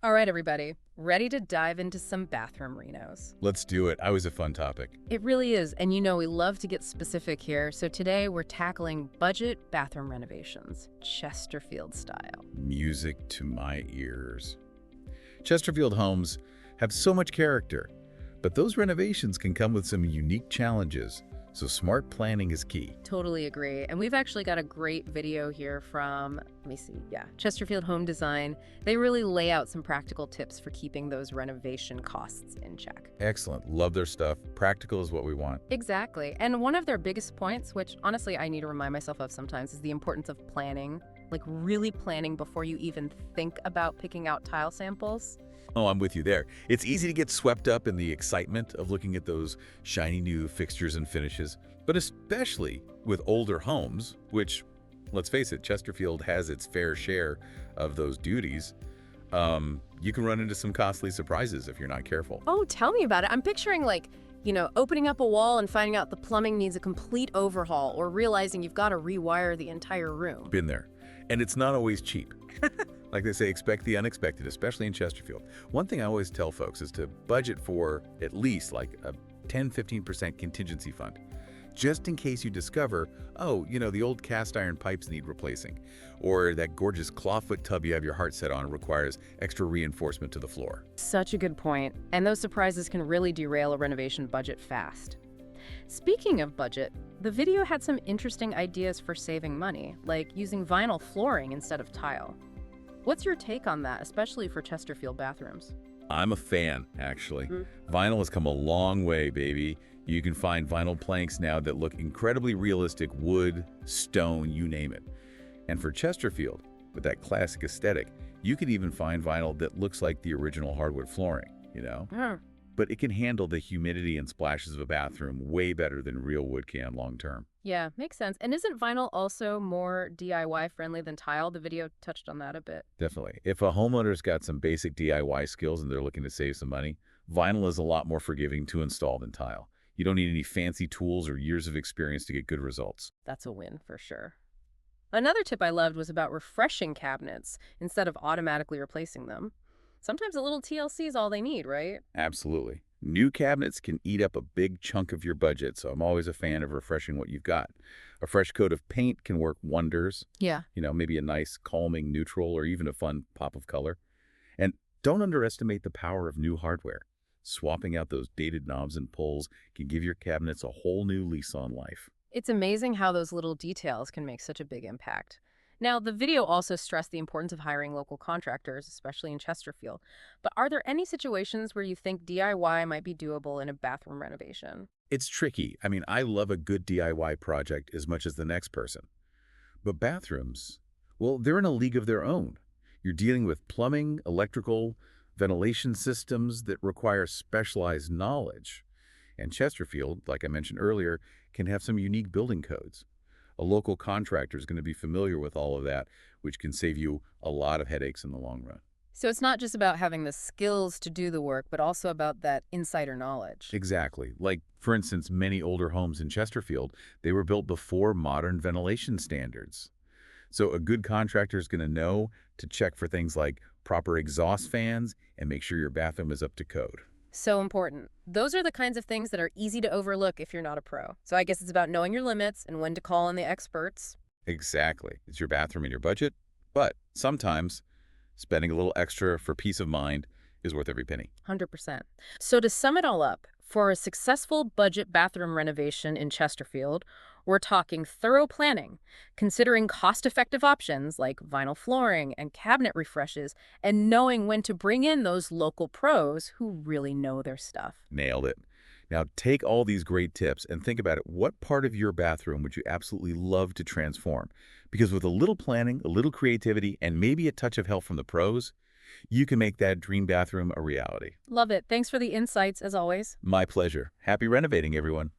All right, everybody, ready to dive into some bathroom renos. Let's do it. Always a fun topic. It really is, and we love to get specific here. So today we're tackling budget bathroom renovations, Chesterfield style. Music to my ears. Chesterfield homes have so much character, but those renovations can come with some unique challenges, so smart planning is key. Totally agree. And we've actually got a great video here from, Chesterfield Home Design. They really lay out some practical tips for keeping those renovation costs in check. Excellent. Love their stuff. Practical is what we want. Exactly. And one of their biggest points, which honestly I need to remind myself of sometimes, is the importance of planning, like really planning before you even think about picking out tile samples. Oh, I'm with you there. It's easy to get swept up in the excitement of looking at those shiny new fixtures and finishes, but especially with older homes, which, let's face it, Chesterfield has its fair share of those duties. You can run into some costly surprises if you're not careful. Oh, tell me about it. I'm picturing opening up a wall and finding out the plumbing needs a complete overhaul, or realizing you've got to rewire the entire room. Been there. And it's not always cheap. Like they say, expect the unexpected, especially in Chesterfield. One thing I always tell folks is to budget for at least like a 10–15% contingency fund, just in case you discover, oh, the old cast iron pipes need replacing, or that gorgeous clawfoot tub you have your heart set on requires extra reinforcement to the floor. Such a good point. And those surprises can really derail a renovation budget fast. Speaking of budget, the video had some interesting ideas for saving money, like using vinyl flooring instead of tile. What's your take on that, especially for Chesterfield bathrooms? I'm a fan, actually. Vinyl has come a long way, baby. You can find vinyl planks now that look incredibly realistic, wood, stone, you name it. And for Chesterfield, with that classic aesthetic, you can even find vinyl that looks like the original hardwood flooring. But it can handle the humidity and splashes of a bathroom way better than real wood can long term. Yeah, makes sense. And isn't vinyl also more DIY friendly than tile? The video touched on that a bit. Definitely. If a homeowner's got some basic DIY skills and they're looking to save some money, vinyl is a lot more forgiving to install than tile. You don't need any fancy tools or years of experience to get good results. That's a win for sure. Another tip I loved was about refreshing cabinets instead of automatically replacing them. Sometimes a little TLC is all they need, right? Absolutely. New cabinets can eat up a big chunk of your budget, so I'm always a fan of refreshing what you've got. A fresh coat of paint can work wonders. Yeah. Maybe a nice, calming neutral or even a fun pop of color. And don't underestimate the power of new hardware. Swapping out those dated knobs and pulls can give your cabinets a whole new lease on life. It's amazing how those little details can make such a big impact. Now, the video also stressed the importance of hiring local contractors, especially in Chesterfield. But are there any situations where you think DIY might be doable in a bathroom renovation? It's tricky. I love a good DIY project as much as the next person. But bathrooms, well, they're in a league of their own. You're dealing with plumbing, electrical, ventilation systems that require specialized knowledge. And Chesterfield, like I mentioned earlier, can have some unique building codes. A local contractor is going to be familiar with all of that, which can save you a lot of headaches in the long run. So it's not just about having the skills to do the work, but also about that insider knowledge. Exactly. Like, for instance, many older homes in Chesterfield, they were built before modern ventilation standards. So a good contractor is going to know to check for things like proper exhaust fans and make sure your bathroom is up to code. So important. Those are the kinds of things that are easy to overlook if you're not a pro. So I guess it's about knowing your limits and when to call on the experts. Exactly. It's your bathroom and your budget, but sometimes spending a little extra for peace of mind is worth every penny. 100%. So to sum it all up, for a successful budget bathroom renovation in Chesterfield, we're talking thorough planning, considering cost-effective options like vinyl flooring and cabinet refreshes, and knowing when to bring in those local pros who really know their stuff. Nailed it. Now take all these great tips and think about it. What part of your bathroom would you absolutely love to transform? Because with a little planning, a little creativity, and maybe a touch of help from the pros, you can make that dream bathroom a reality. Love it. Thanks for the insights, as always. My pleasure. Happy renovating, everyone.